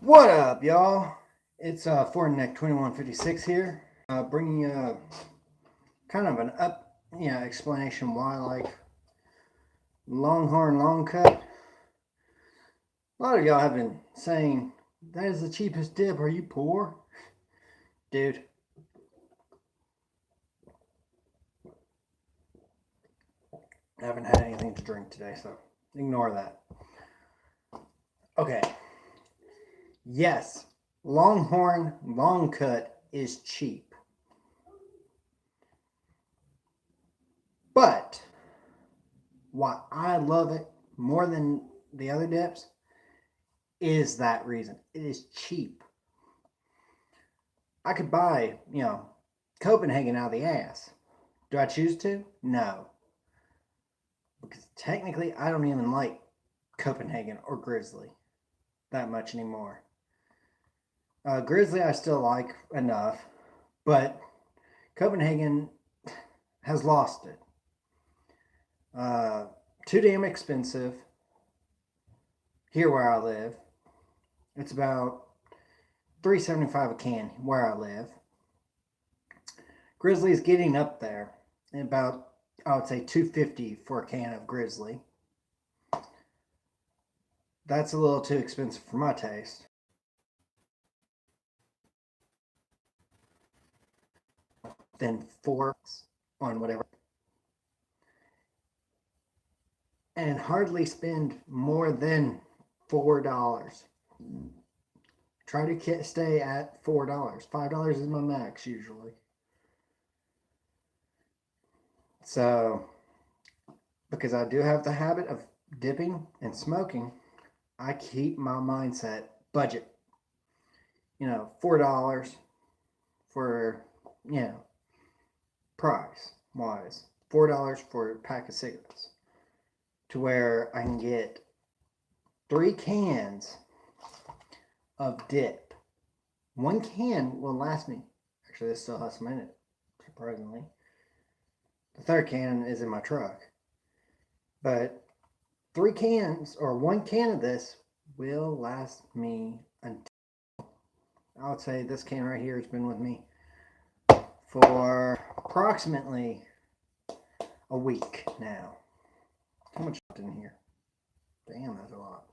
What up, y'all? It's Fortnite 2156 here, bringing you kind of an explanation why I like Longhorn long cut. A lot of y'all have been saying that is the cheapest dip. Are you poor, dude? I haven't had anything to drink today, so ignore that. Okay. Yes, Longhorn long cut is cheap, but why I love it more than the other dips is that reason. It is cheap. I could buy, Copenhagen out of the ass. Do I choose to? No. Because technically, I don't even like Copenhagen or Grizzly that much anymore. Grizzly, I still like enough, but Copenhagen has lost it. Too damn expensive here where I live. It's about $3.75 a can where I live. Grizzly's getting up there, about I would say $2.50 for a can of Grizzly. That's a little too expensive for my taste. Then four on whatever, and hardly spend more than $4. Try to stay at $4. $5 is my max usually. So, because I do have the habit of dipping and smoking, I keep my mindset budget. $4 for, price wise. $4 for a pack of cigarettes. To where I can get 3 cans of dip. One can will last me. Actually, this still has some in it, surprisingly. The third can is in my truck. But 3 cans or 1 can of this will last me until, I would say this can right here has been with me for approximately a week now. How much in here? Damn, that's a lot.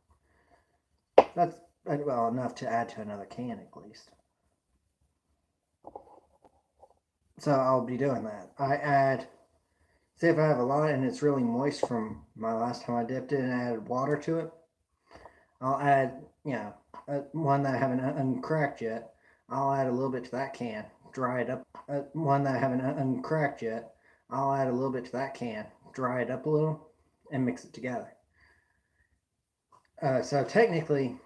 That's well enough to add to another can at least. So I'll be doing that. I add, say if I have a lot and it's really moist from my last time I dipped it and added water to it, I'll add, one that I haven't uncracked yet. I'll add a little bit to that can, dry it up. One that I haven't uncracked yet. I'll add a little bit to that can, dry it up a little, and mix it together. So technically,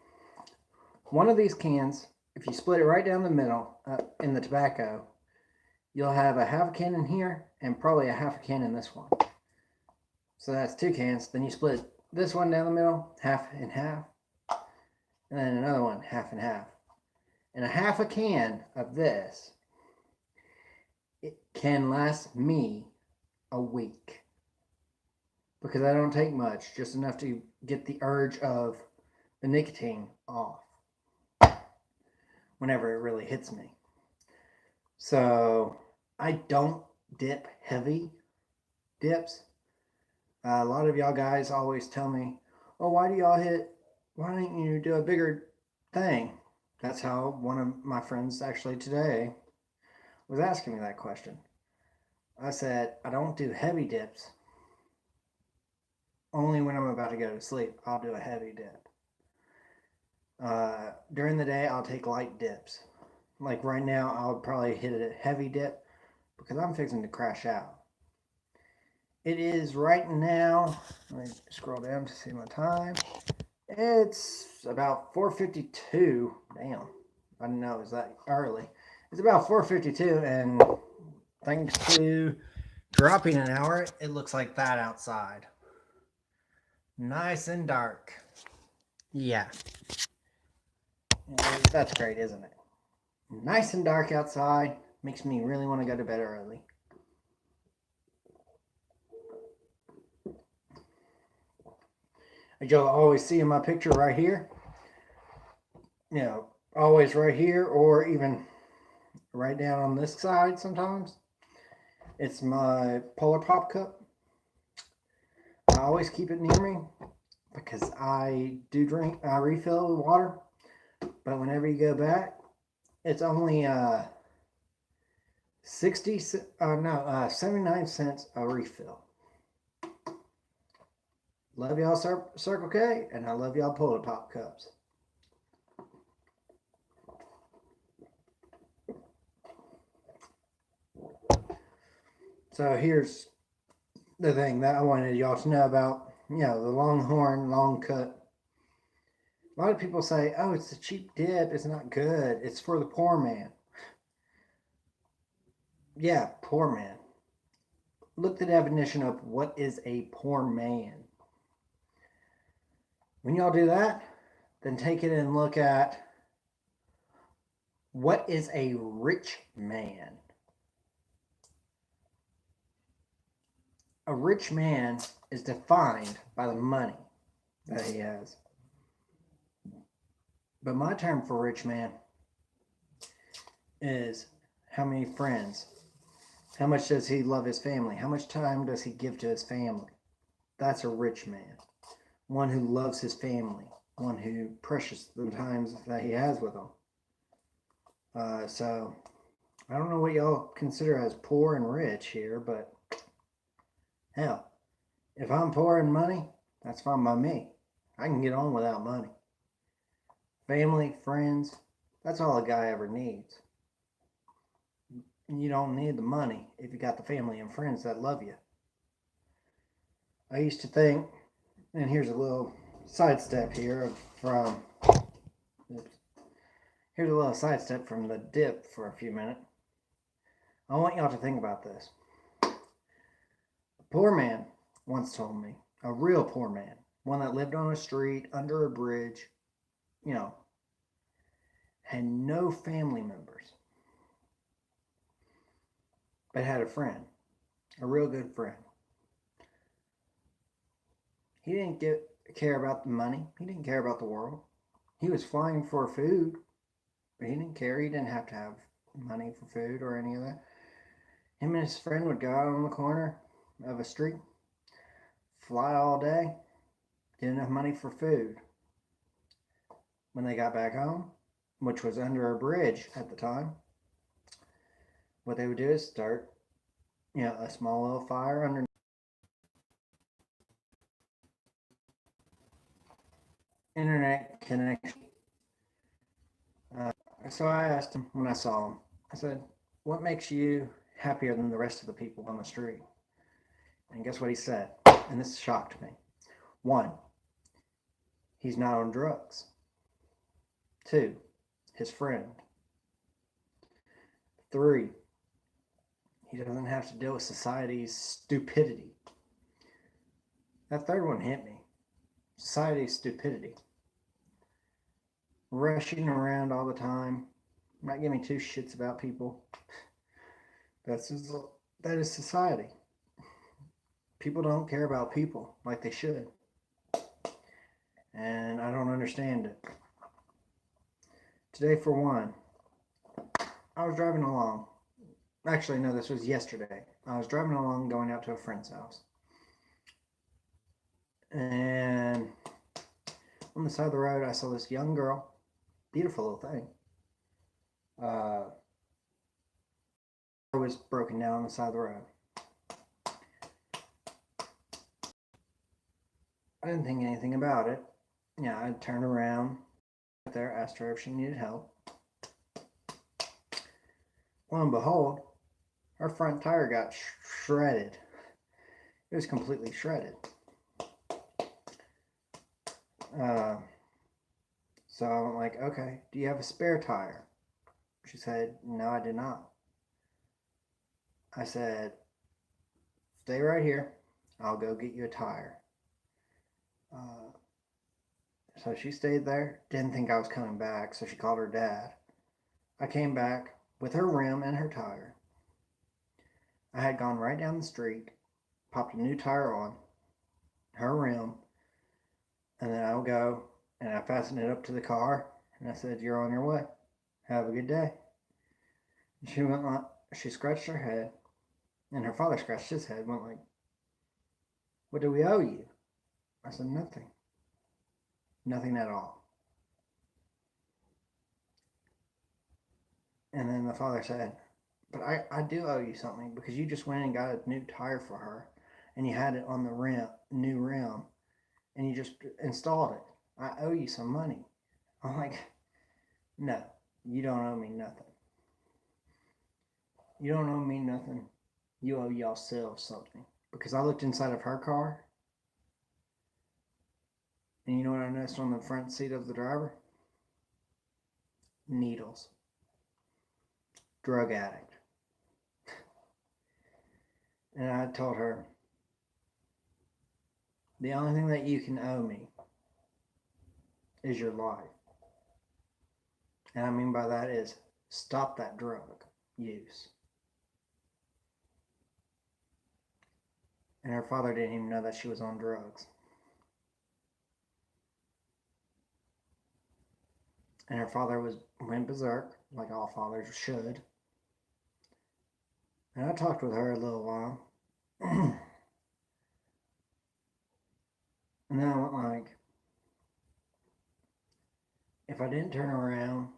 one of these cans, if you split it right down the middle in the tobacco, you'll have a half a can in here and probably a half a can in this one. So that's 2 cans. Then you split this one down the middle, half and half, and then another one, half and half. And a half a can of this, it can last me a week. Because I don't take much, just enough to get the urge of the nicotine off whenever it really hits me. So I don't dip heavy dips. A lot of y'all guys always tell me, "Oh, why don't you do a bigger thing?" That's how one of my friends actually today was asking me that question. I said, I don't do heavy dips. Only when I'm about to go to sleep, I'll do a heavy dip. During the day, I'll take light dips. Like right now, I'll probably hit a heavy dip because I'm fixing to crash out. It is right now, let me scroll down to see my time. It's about 4:52. Damn, I didn't know it was that early. It's about 4:52, and thanks to dropping an hour, it looks like that outside. Nice and dark. Yeah. That's great, isn't it? Nice and dark outside. Makes me really want to go to bed early. As y'all always see in my picture right here, always right here or even right down on this side sometimes. It's my Polar Pop cup. I always keep it near me because I do drink, I refill with water. But whenever you go back, it's only 79 cents a refill. Love y'all Circle K, and I love y'all Polar Pop cups. So here's the thing that I wanted y'all to know about, the Longhorn long cut. A lot of people say, oh, it's a cheap dip, it's not good, it's for the poor man. Yeah, poor man. Look the definition of what is a poor man. When y'all do that, then take it and look at what is a rich man. A rich man is defined by the money that he has. But my term for rich man is how many friends, how much does he love his family, how much time does he give to his family. That's a rich man. One who loves his family, one who precious the times that he has with them. So I don't know what y'all consider as poor and rich here, but hell, if I'm poor in money, that's fine by me. I can get on without money. Family, friends, that's all a guy ever needs. You don't need the money if you got the family and friends that love you. I used to think, and here's a little sidestep here from, here's a little sidestep from the dip for a few minutes. I want y'all to think about this. A poor man once told me, a real poor man, one that lived on a street, under a bridge, had no family members, but had a friend, a real good friend. He didn't care about the money. He didn't care about the world. He was flying for food, but he didn't care. He didn't have to have money for food or any of that. Him and his friend would go out on the corner of a street, fly all day, get enough money for food. When they got back home, which was under a bridge at the time, what they would do is start, a small little fire underneath. Internet connection. So I asked him when I saw him, I said, what makes you happier than the rest of the people on the street? And guess what he said? And this shocked me. 1, he's not on drugs. 2, his friend. 3, he doesn't have to deal with society's stupidity. That third one hit me. Society's stupidity. Rushing around all the time, not giving two shits about people. That is society. People don't care about people like they should. And I don't understand it. Today, for one, I was driving along. Actually, no, this was yesterday. I was driving along going out to a friend's house. And on the side of the road, I saw this young girl. Beautiful little thing. Was broken down on the side of the road. I didn't think anything about it. I turned around there, asked her if she needed help. Lo and behold, her front tire got shredded. It was completely shredded. So I went like, okay, do you have a spare tire? She said, no, I did not. I said, stay right here. I'll go get you a tire. So she stayed there. Didn't think I was coming back, so she called her dad. I came back with her rim and her tire. I had gone right down the street, popped a new tire on, her rim, and then I would go and I fastened it up to the car, And I said, "You're on your way. Have a good day." And she went like, she scratched her head, and her father scratched his head, went like, "What do we owe you?" I said, "Nothing. Nothing at all." And then the father said, "But I do owe you something because you just went and got a new tire for her and you had it on the new rim, and you just installed it. I owe you some money." I'm like, "No, you don't owe me nothing. You don't owe me nothing. You owe yourself something." Because I looked inside of her car, and you know what I noticed on the front seat of the driver? Needles. Drug addict. And I told her, "The only thing that you can owe me is your life. And I mean by that is stop that drug use." And her father didn't even know that she was on drugs. And her father went berserk, like all fathers should. And I talked with her a little while. And then I went like, if I didn't turn around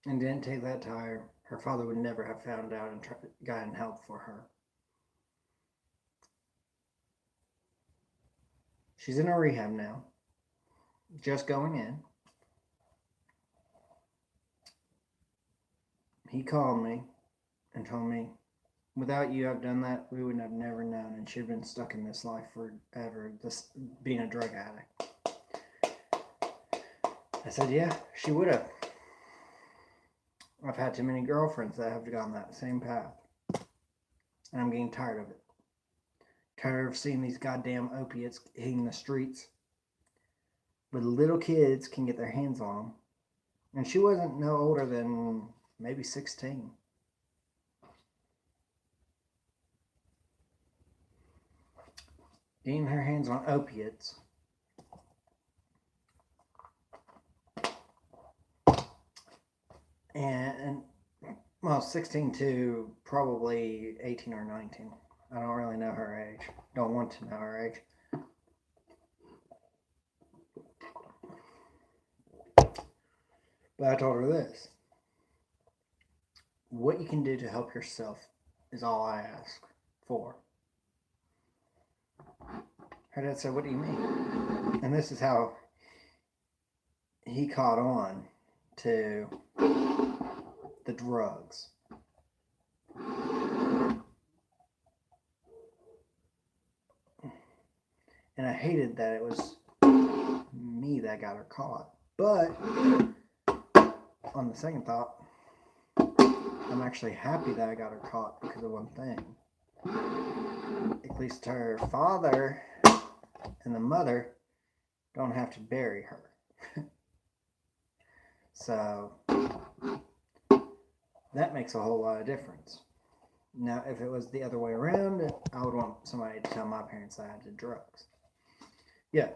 and didn't take that tire, her father would never have found out and gotten help for her. She's in a rehab now, just going in. He called me and told me, "Without you, I've done that. We would have never known." And she'd been stuck in this life forever, this being a drug addict. I said, "Yeah, she would have. I've had too many girlfriends that have gone that same path. And I'm getting tired of it. Tired of seeing these goddamn opiates hitting the streets. But little kids can get their hands on them." And she wasn't no older than maybe 16. Getting her hands on opiates. And well, 16 to probably 18 or 19. I don't really know her age. Don't want to know her age. But I told her this: what you can do to help yourself is all I ask for. Her dad said, "What do you mean?" And this is how he caught on to the drugs. And I hated that it was me that got her caught. But on the second thought, I'm actually happy that I got her caught because of one thing. At least her father and the mother don't have to bury her. So that makes a whole lot of difference. Now, if it was the other way around, I would want somebody to tell my parents I did drugs. Yeah,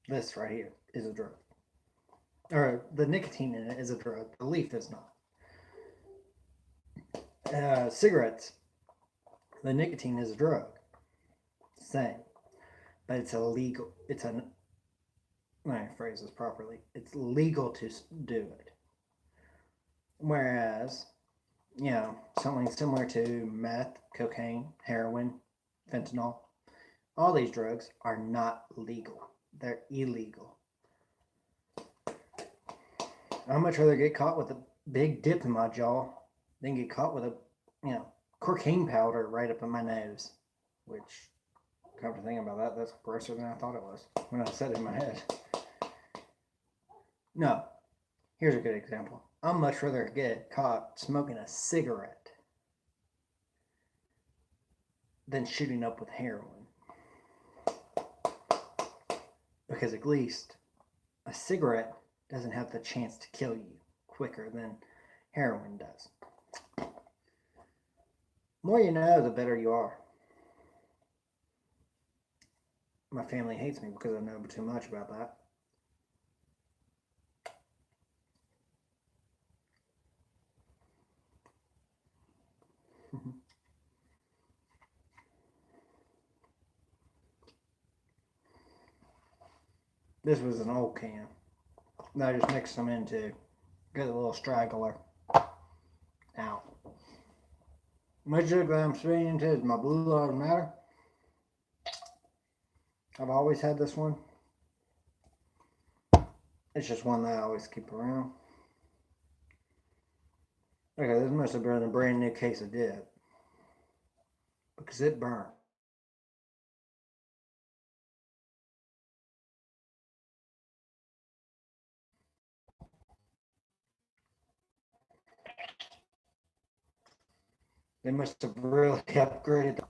this right here is a drug. Or the nicotine in it is a drug. The leaf is not. Cigarettes, the nicotine is a drug. Same. But it's illegal. Let me phrase this properly. It's legal to do it. Whereas, something similar to meth, cocaine, heroin, fentanyl, all these drugs are not legal. They're illegal. I'd much rather get caught with a big dip in my jaw than get caught with a, cocaine powder right up in my nose. Which, come to think about that, that's grosser than I thought it was when I said it in my head. No. Here's a good example. I'd much rather get caught smoking a cigarette than shooting up with heroin. Because at least a cigarette doesn't have the chance to kill you quicker than heroin does. The more you know, the better you are. My family hates me because I know too much about that. This was an old can that I just mixed them into. Get a little straggler out. Much sugar that I'm spinning into is my Blue Lives Matter. I've always had this one. It's just one that I always keep around. Okay, this must have been a brand new case of dip because it burnt. They must have really upgraded.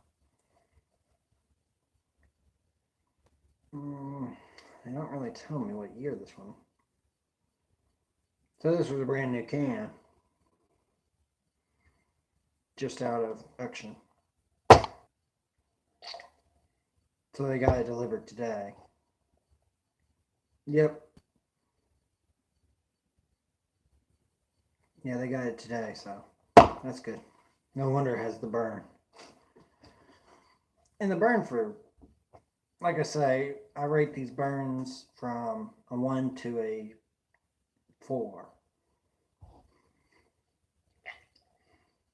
They don't really tell me what year this one. So this was a brand new can. Just out of auction. So they got it delivered today. Yep. Yeah, they got it today, so that's good. No wonder it has the burn. And the burn for, like I say, I rate these burns from a 1 to a 4.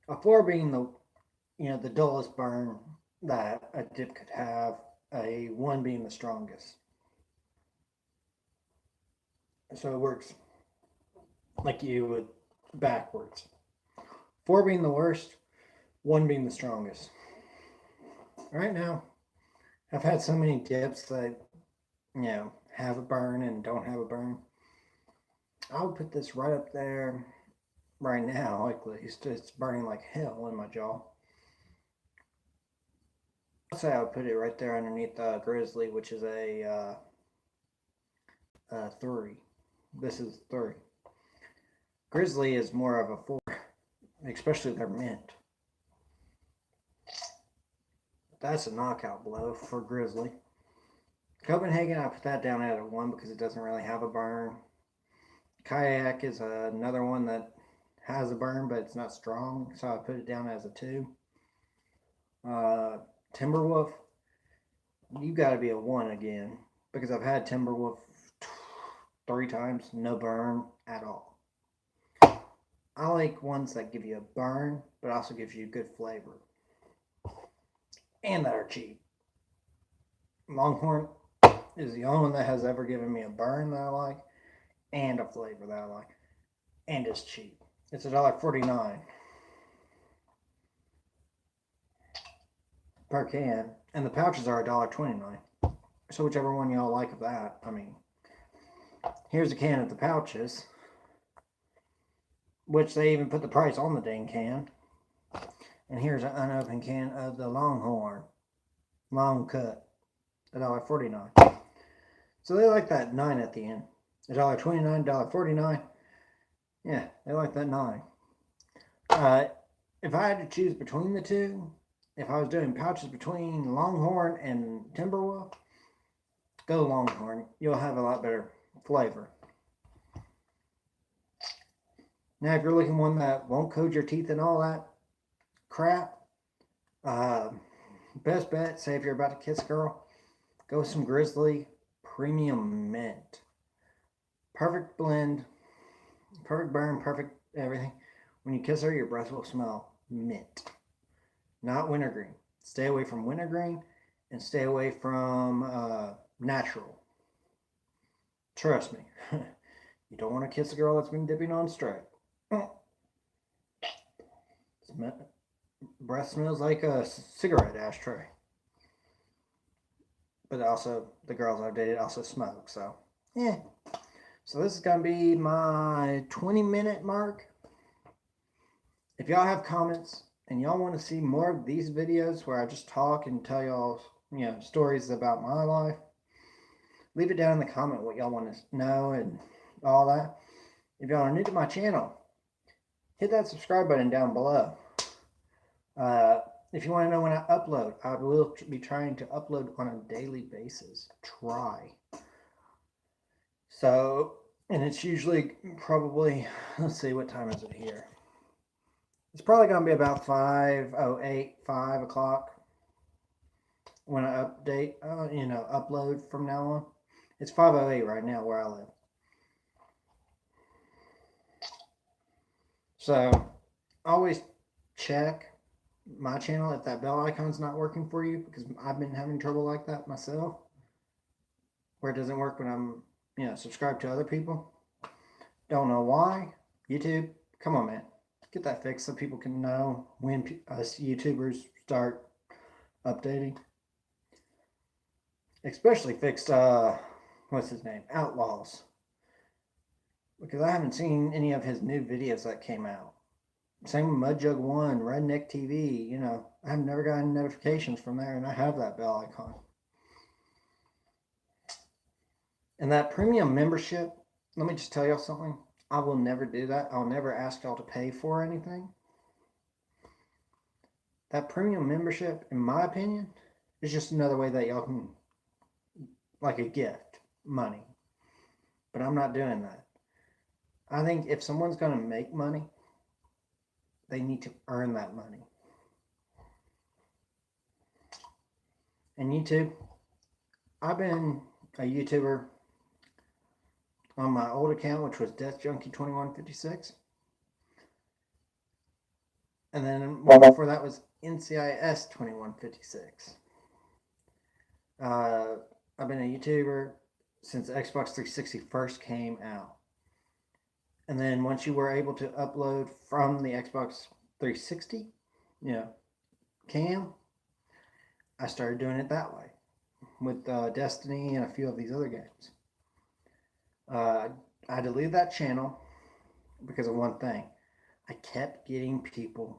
A 4 being the dullest burn that a dip could have, a 1 being the strongest. So it works like you would backwards. 4 being the worst, 1 being the strongest. Right now, I've had so many dips that, have a burn and don't have a burn. I would put this right up there right now, at least. It's burning like hell in my jaw. I'd say I would put it right there underneath Grizzly, which is a 3. This is 3. Grizzly is more of a 4, especially their mint. That's a knockout blow for Grizzly. Copenhagen, I put that down at a 1 because it doesn't really have a burn. Kayak is another one that has a burn, but it's not strong, so I put it down as a 2. Timberwolf, you got to be a 1 again because I've had Timberwolf 3 times, no burn at all. I like ones that give you a burn, but also gives you good flavor, and that are cheap. Longhorn is the only one that has ever given me a burn that I like, and a flavor that I like, and it's cheap. It's $1.49 per can, and the pouches are $1.29. So whichever one y'all like of that. I mean, here's a can of the pouches, which they even put the price on the dang can. And here's an unopened can of the Longhorn long cut, $1.49. So they like that 9 at the end. $1.29, $1.49. Yeah, they like that 9. If I had to choose between the two, if I was doing pouches between Longhorn and Timberwolf, go Longhorn. You'll have a lot better flavor. Now, if you're looking one that won't coat your teeth and all that crap, best bet, say if you're about to kiss a girl, go with some Grizzly Premium Mint. Perfect blend, perfect burn, perfect everything. When you kiss her, your breath will smell mint, not wintergreen. Stay away from wintergreen and stay away from natural. Trust me, you don't want to kiss a girl that's been dipping on straight. Breath smells like a cigarette ashtray. But also, the girls I've dated also smoke, so yeah. So this is going to be my 20-minute mark. If y'all have comments and y'all want to see more of these videos where I just talk and tell y'all, stories about my life, leave it down in the comment what y'all want to know and all that. If y'all are new to my channel, hit that subscribe button down below. If you want to know when I upload, I will be trying to upload on a daily basis. Try. So, and it's usually probably, let's see, what time is it here? It's probably going to be about 5:08, 5 o'clock when I update, upload from now on. It's 5:08 right now where I live. So always check my channel if that bell icon's not working for you, because I've been having trouble like that myself, where it doesn't work when I'm, subscribed to other people. Don't know why. YouTube, come on, man. Get that fixed so people can know when us YouTubers start updating. Especially fixed, what's his name? Outlaws. Because I haven't seen any of his new videos that came out. Same with Mudjug1, Redneck TV, I've never gotten notifications from there, and I have that bell icon. And that premium membership, let me just tell y'all something. I will never do that. I'll never ask y'all to pay for anything. That premium membership, in my opinion, is just another way that y'all can, like a gift, money. But I'm not doing that. I think if someone's going to make money, they need to earn that money. And YouTube, I've been a YouTuber on my old account, which was Death Junkie 2156. And then one before that was NCIS 2156. I've been a YouTuber since Xbox 360 first came out. And then once you were able to upload from the Xbox 360, cam, I started doing it that way with Destiny and a few of these other games. I deleted that channel because of one thing. I kept getting people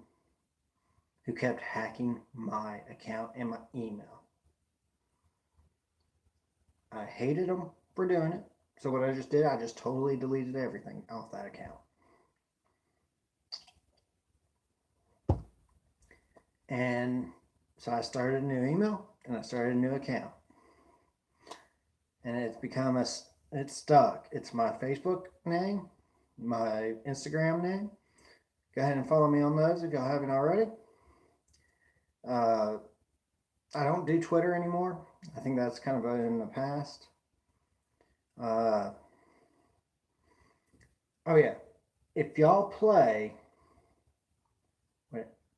who kept hacking my account and my email. I hated them for doing it. So what I just did, I just totally deleted everything off that account. And so I started a new email and I started a new account. And it's stuck. It's my Facebook name, my Instagram name. Go ahead and follow me on those if y'all haven't already. I don't do Twitter anymore. I think that's kind of in the past. Oh yeah, if y'all play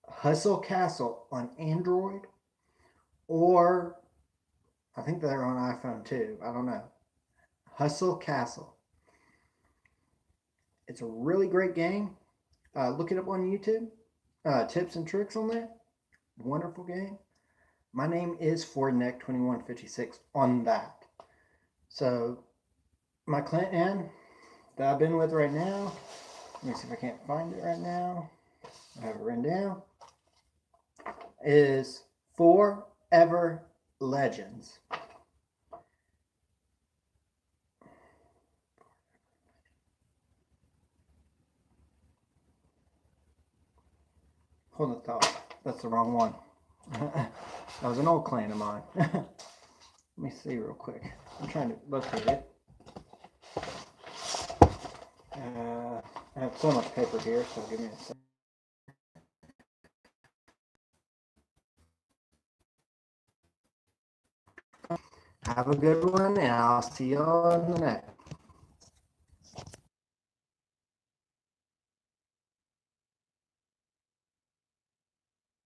Hustle Castle on Android, or I think they're on iPhone too, I don't know. Hustle Castle. It's a really great game. Look it up on YouTube. Tips and tricks on that. Wonderful game. My name is FordNeck2156 on that. So my clan that I've been with right now, let me see if I can't find it right now. I have it written down. Is Forever Legends. Hold the thought. That's the wrong one. That was an old clan of mine. Let me see real quick. I'm trying to locate it. I have so much paper here, so give me a second. Have a good one, and I'll see y'all in the next.